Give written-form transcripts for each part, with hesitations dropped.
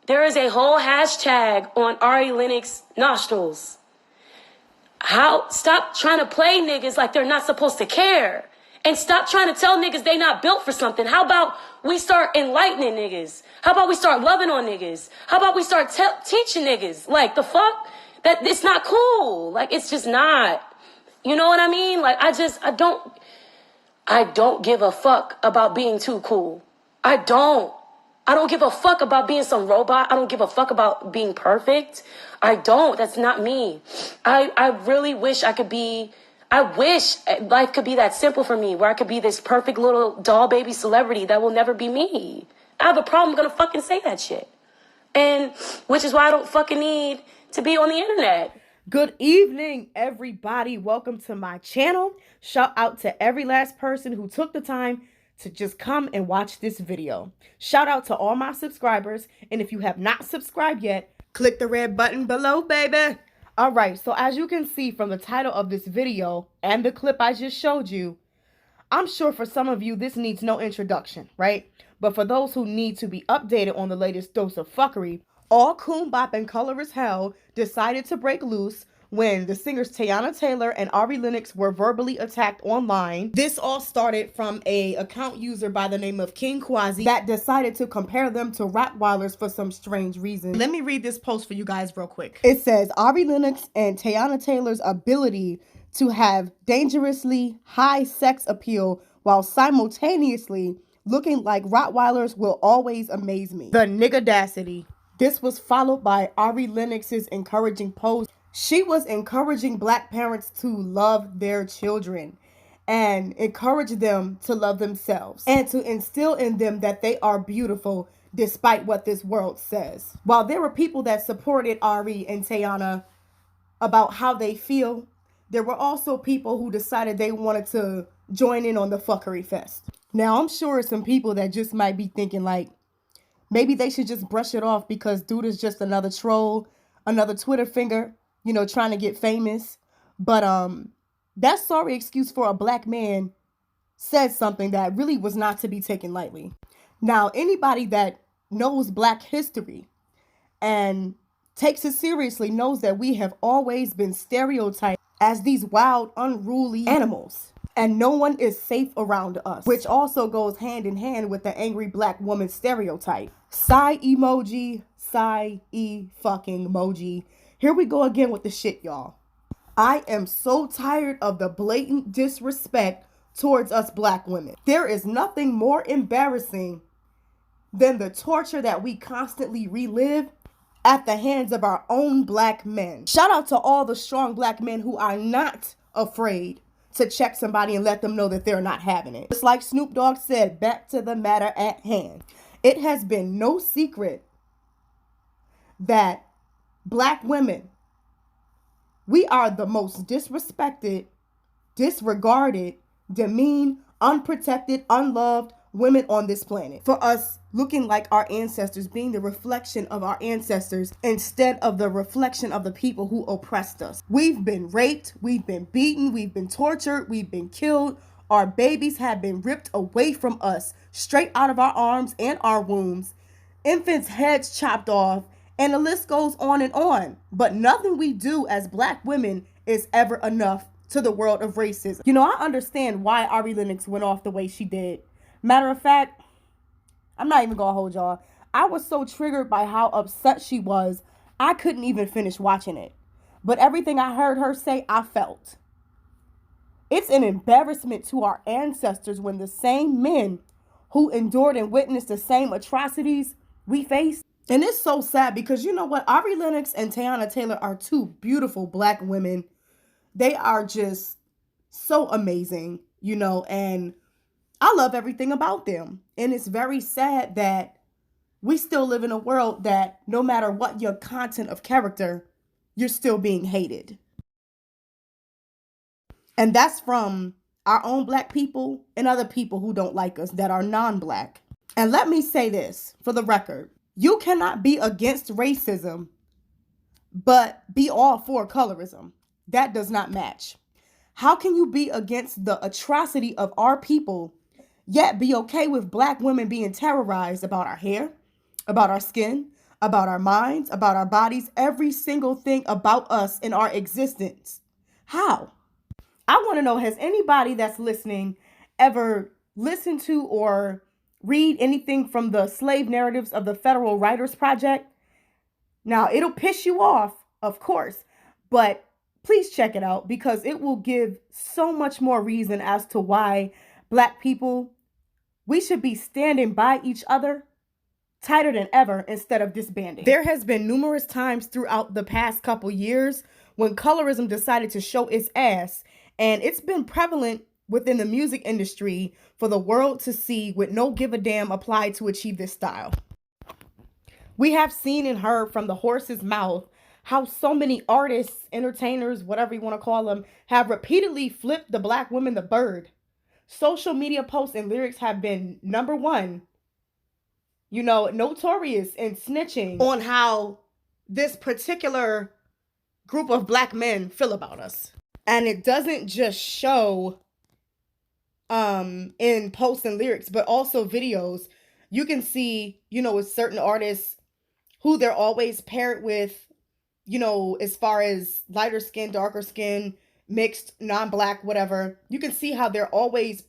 There is a whole hashtag on Ari Lennox nostrils. Stop trying to play niggas like they're not supposed to care. And stop trying to tell niggas they not built for something. How about we start enlightening niggas? How about we start loving on niggas? How about we start teaching niggas? Like, the fuck? That it's not cool. Like, it's just not. You know what I mean? Like, I don't give a fuck about being too cool. I don't give a fuck about being some robot. I don't give a fuck about being perfect. I don't. That's not me. I really wish I wish life could be that simple for me, where I could be this perfect little doll baby celebrity that will never be me. I have a problem gonna fucking say that shit. And which is why I don't fucking need to be on the internet. Good evening, everybody. Welcome to my channel. Shout out to every last person who took the time to just come and watch this video. Shout out to all my subscribers. And if you have not subscribed yet, click the red button below, baby. All right, so as you can see from the title of this video and the clip I just showed you, I'm sure for some of you this needs no introduction, right? But for those who need to be updated on the latest dose of fuckery, all coon bop and colorist hell decided to break loose when the singers Teyana Taylor and Ari Lennox were verbally attacked online. This all started from an account user by the name of King Quasi that decided to compare them to Rottweilers for some strange reason. Let me read this post for you guys real quick. It says, Ari Lennox and Teyana Taylor's ability to have dangerously high sex appeal while simultaneously looking like Rottweilers will always amaze me. The niggadacity. This was followed by Ari Lennox's encouraging post. She was encouraging Black parents to love their children and encourage them to love themselves and to instill in them that they are beautiful despite what this world says. While there were people that supported Ari and Teyana about how they feel, there were also people who decided they wanted to join in on the fuckery fest. Now, I'm sure some people that just might be thinking like, maybe they should just brush it off because dude is just another troll, another Twitter finger, you know, trying to get famous. But that sorry excuse for a Black man said something that really was not to be taken lightly. Now, anybody that knows Black history and takes it seriously knows that we have always been stereotyped as these wild, unruly animals. And no one is safe around us, which also goes hand in hand with the angry Black woman stereotype. Sigh emoji, fucking emoji. Here we go again with the shit, y'all. I am so tired of the blatant disrespect towards us Black women. There is nothing more embarrassing than the torture that we constantly relive at the hands of our own Black men. Shout out to all the strong Black men who are not afraid to check somebody and let them know that they're not having it. Just like Snoop Dogg said, back to the matter at hand. It has been no secret that Black women, we are the most disrespected, disregarded, demeaned, unprotected, unloved women on this planet. For us looking like our ancestors, being the reflection of our ancestors instead of the reflection of the people who oppressed us. We've been raped, we've been beaten, we've been tortured, we've been killed. Our babies have been ripped away from us, straight out of our arms and our wombs. Infants' heads chopped off, and the list goes on and on. But nothing we do as Black women is ever enough to the world of racism. You know, I understand why Ari Lennox went off the way she did. Matter of fact, I'm not even gonna hold y'all. I was so triggered by how upset she was, I couldn't even finish watching it. But everything I heard her say, I felt. It's an embarrassment to our ancestors when the same men who endured and witnessed the same atrocities we face. And it's so sad because you know what? Ari Lennox and Teyana Taylor are two beautiful Black women. They are just so amazing, you know, and I love everything about them. And it's very sad that we still live in a world that no matter what your content of character, you're still being hated. And that's from our own Black people and other people who don't like us that are non-Black. And let me say this for the record. You cannot be against racism, but be all for colorism. That does not match. How can you be against the atrocity of our people yet be okay with Black women being terrorized about our hair, about our skin, about our minds, about our bodies, every single thing about us in our existence. How? I want to know, has anybody that's listening ever listened to or read anything from the slave narratives of the Federal Writers Project? Now, it'll piss you off, of course, but please check it out because it will give so much more reason as to why Black people, we should be standing by each other tighter than ever instead of disbanding. There has been numerous times throughout the past couple years when colorism decided to show its ass, and it's been prevalent within the music industry for the world to see with no give a damn applied to achieve this style. We have seen and heard from the horse's mouth how so many artists, entertainers, whatever you want to call them, have repeatedly flipped the Black woman the bird. Social media posts and lyrics have been number one, notorious in snitching on how this particular group of Black men feel about us. And it doesn't just show in posts and lyrics, but also videos. You can see, with certain artists who they're always paired with, as far as lighter skin, darker skin, mixed, non-Black, whatever. You can see how they're always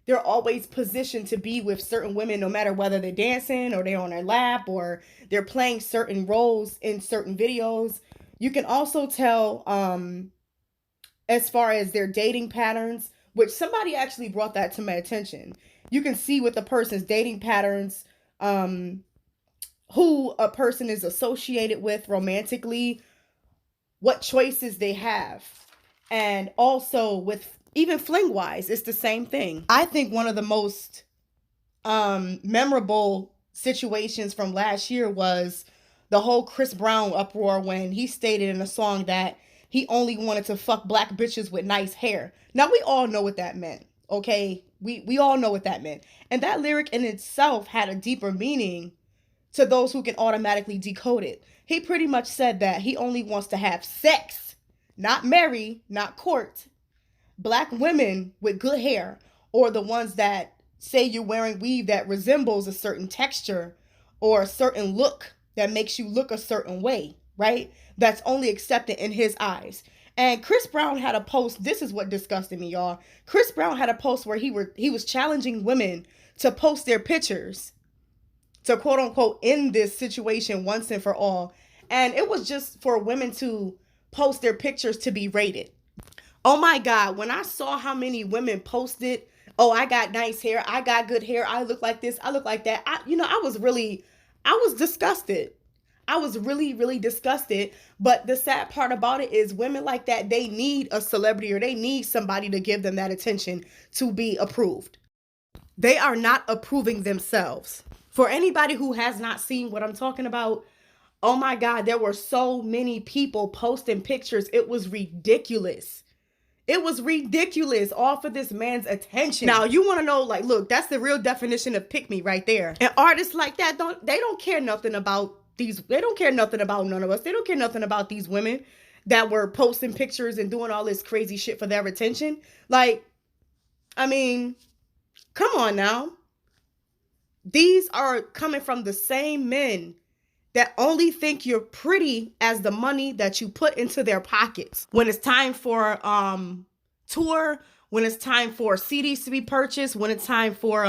they're always positioned to be with certain women, no matter whether they're dancing or they're on their lap or they're playing certain roles in certain videos. You can also tell as far as their dating patterns, which somebody actually brought that to my attention. You can see with the person's dating patterns, who a person is associated with romantically, what choices they have. And also with even fling wise, it's the same thing. I think one of the most memorable situations from last year was the whole Chris Brown uproar when he stated in a song that he only wanted to fuck Black bitches with nice hair. Now we all know what that meant, okay? We all know what that meant. And that lyric in itself had a deeper meaning to those who can automatically decode it. He pretty much said that he only wants to have sex, not marry, not court, Black women with good hair, or the ones that say you're wearing weave that resembles a certain texture or a certain look that makes you look a certain way, right? That's only accepted in his eyes. And Chris Brown had a post. This is what disgusted me, y'all. Chris Brown had a post where he was challenging women to post their pictures to quote unquote end this situation once and for all. And it was just for women to post their pictures to be rated. Oh my God, when I saw how many women posted, oh, I got nice hair, I got good hair, I look like this, I look like that. I was disgusted. I was really, really disgusted. But the sad part about it is women like that, they need a celebrity or they need somebody to give them that attention to be approved. They are not approving themselves. For anybody who has not seen what I'm talking about, oh my God, there were so many people posting pictures. It was ridiculous. It was ridiculous, all for this man's attention. Now, you want to know, look, that's the real definition of pick me right there. And artists like that, they don't care nothing about they don't care nothing about none of us. They don't care nothing about these women that were posting pictures and doing all this crazy shit for their attention. Come on now. These are coming from the same men that only think you're pretty as the money that you put into their pockets. When it's time for tour, when it's time for CDs to be purchased, when it's time for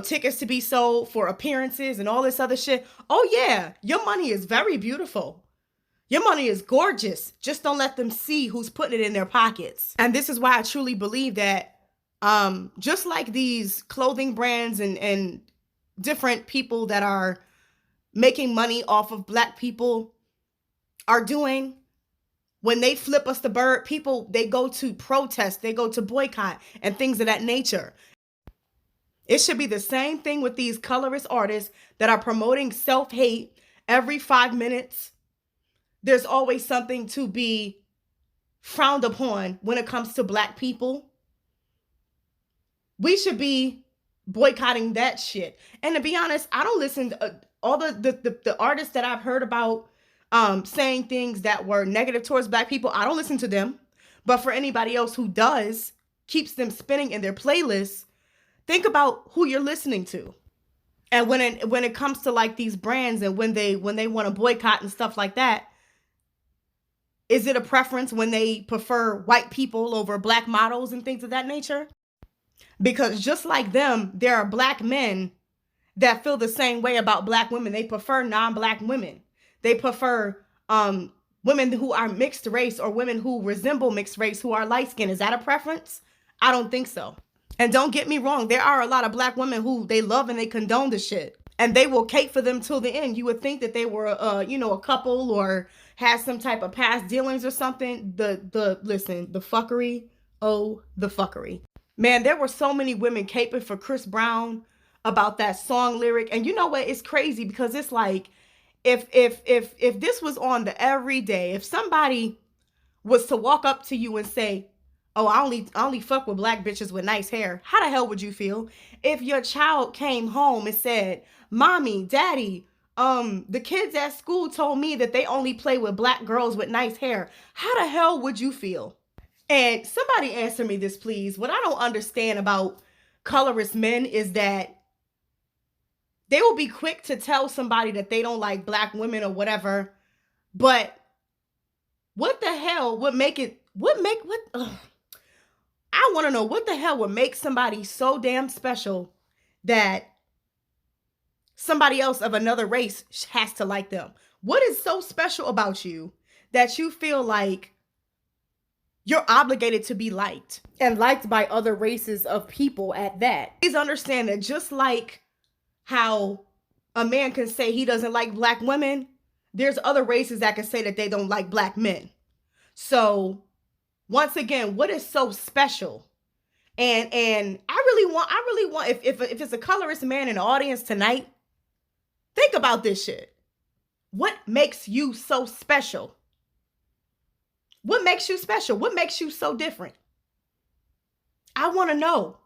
tickets to be sold for appearances and all this other shit. Oh yeah, your money is very beautiful. Your money is gorgeous. Just don't let them see who's putting it in their pockets. And this is why I truly believe that just like these clothing brands and different people that are making money off of Black people are doing, when they flip us the bird, people, they go to protest, they go to boycott and things of that nature. It should be the same thing with these colorist artists that are promoting self-hate every 5 minutes. There's always something to be frowned upon when it comes to Black people. We should be boycotting that shit. And to be honest, I don't listen to all the artists that I've heard about saying things that were negative towards Black people. I don't listen to them. But for anybody else who does, keeps them spinning in their playlists, think about who you're listening to. And when it comes to like these brands and when they want to boycott and stuff like that, is it a preference when they prefer white people over black models and things of that nature? Because just like them, there are black men that feel the same way about black women. They prefer non-black women. They prefer women who are mixed race or women who resemble mixed race who are light skinned. Is that a preference? I don't think so. And don't get me wrong, there are a lot of black women who they love and they condone the shit. And they will cape for them till the end. You would think that they were a couple or had some type of past dealings or something. Listen, the fuckery, oh, the fuckery. Man, there were so many women caping for Chris Brown about that song lyric. And you know what? It's crazy because it's like, if this was on the everyday, if somebody was to walk up to you and say, oh, I only fuck with black bitches with nice hair, how the hell would you feel? If your child came home and said, mommy, daddy, the kids at school told me that they only play with black girls with nice hair, how the hell would you feel? And somebody answer me this, please. What I don't understand about colorist men is that they will be quick to tell somebody that they don't like black women or whatever, but what the hell would make it, I want to know what the hell would make somebody so damn special that somebody else of another race has to like them? What is so special about you that you feel like you're obligated to be liked and liked by other races of people at that? Please understand that just like how a man can say he doesn't like black women, there's other races that can say that they don't like black men. So once again, what is so special? And I really want, if it's a colorist man in the audience tonight, think about this shit. What makes you so special? What makes you special? What makes you so different? I want to know.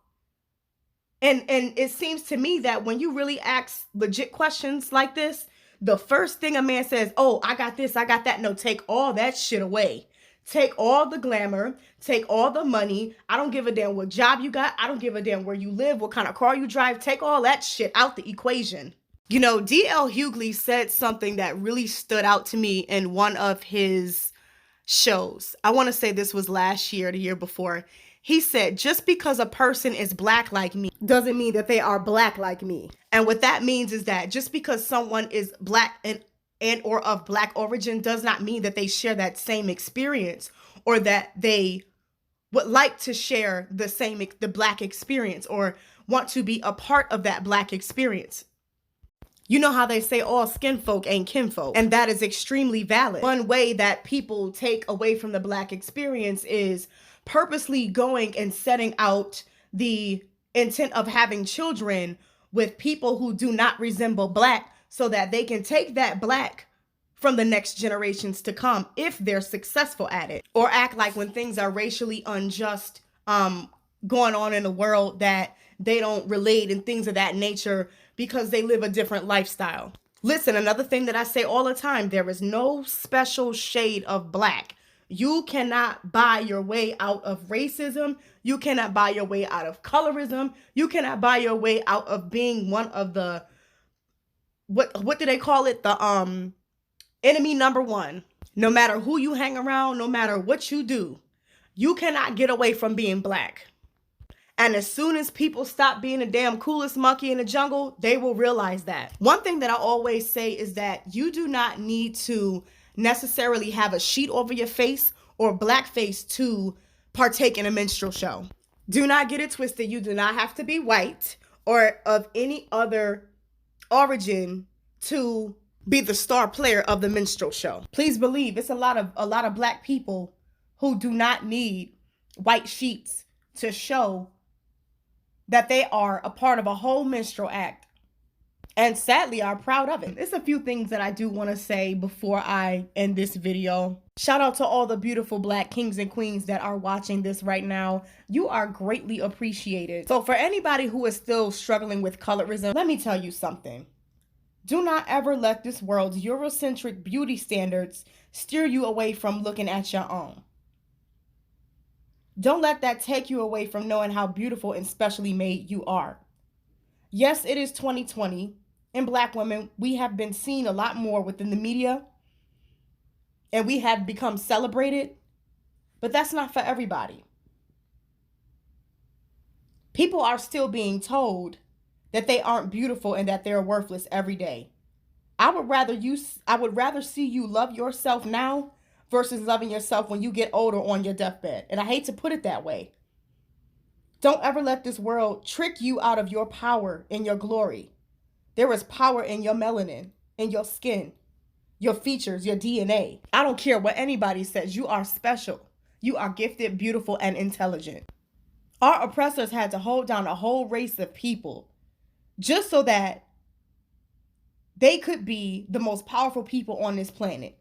And it seems to me that when you really ask legit questions like this, the first thing a man says, oh, I got this, I got that. No, take all that shit away. Take all the glamour, take all the money. I don't give a damn what job you got. I don't give a damn where you live, what kind of car you drive. Take all that shit out the equation. You know, D.L. Hughley said something that really stood out to me in one of his shows. I want to say this was last year, the year before. He said, just because a person is black like me doesn't mean that they are black like me. And what that means is that just because someone is black and or of black origin does not mean that they share that same experience or that they would like to share the black experience or want to be a part of that black experience. You know how they say all skin folk ain't kinfolk, and that is extremely valid. One way that people take away from the black experience is purposely going and setting out the intent of having children with people who do not resemble black so that they can take that black from the next generations to come if they're successful at it, or act like when things are racially unjust going on in the world that they don't relate and things of that nature because they live a different lifestyle. Listen, another thing that I say all the time, there is no special shade of black. You cannot buy your way out of racism. You cannot buy your way out of colorism. You cannot buy your way out of being one of the, what do they call it? The enemy number one. No matter who you hang around, no matter what you do, you cannot get away from being black. And as soon as people stop being the damn coolest monkey in the jungle, they will realize that. One thing that I always say is that you do not need to necessarily have a sheet over your face or blackface to partake in a minstrel show. Do not get it twisted. You do not have to be white or of any other origin to be the star player of the minstrel show. Please believe it's a lot of black people who do not need white sheets to show that they are a part of a whole minstrel act, and sadly are proud of it. There's a few things that I do want to say before I end this video. Shout out to all the beautiful black kings and queens that are watching this right now. You are greatly appreciated. So for anybody who is still struggling with colorism, let me tell you something. Do not ever let this world's Eurocentric beauty standards steer you away from looking at your own. Don't let that take you away from knowing how beautiful and specially made you are. Yes, it is 2020, and Black women, we have been seen a lot more within the media, and we have become celebrated, but that's not for everybody. People are still being told that they aren't beautiful and that they're worthless every day. I would rather see you love yourself now versus loving yourself when you get older on your deathbed. And I hate to put it that way. Don't ever let this world trick you out of your power and your glory. There is power in your melanin, in your skin, your features, your DNA. I don't care what anybody says. You are special. You are gifted, beautiful, and intelligent. Our oppressors had to hold down a whole race of people just so that they could be the most powerful people on this planet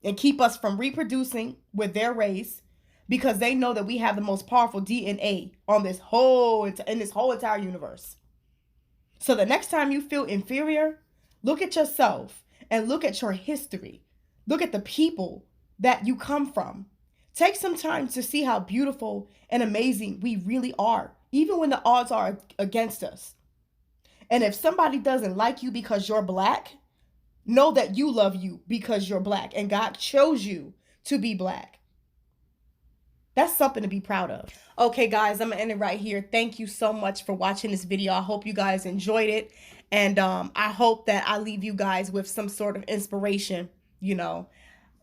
and keep us from reproducing with their race, because they know that we have the most powerful DNA on this whole entire universe. So the next time you feel inferior, look at yourself and look at your history. Look at the people that you come from. Take some time to see how beautiful and amazing we really are, even when the odds are against us. And if somebody doesn't like you because you're Black, know that you love you because you're Black and God chose you to be Black. That's something to be proud of. Okay, guys, I'm going to end it right here. Thank you so much for watching this video. I hope you guys enjoyed it. And I hope that I leave you guys with some sort of inspiration, you know.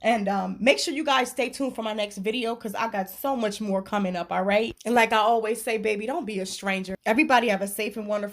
And make sure you guys stay tuned for my next video, because I got so much more coming up, all right? And like I always say, baby, don't be a stranger. Everybody have a safe and wonderful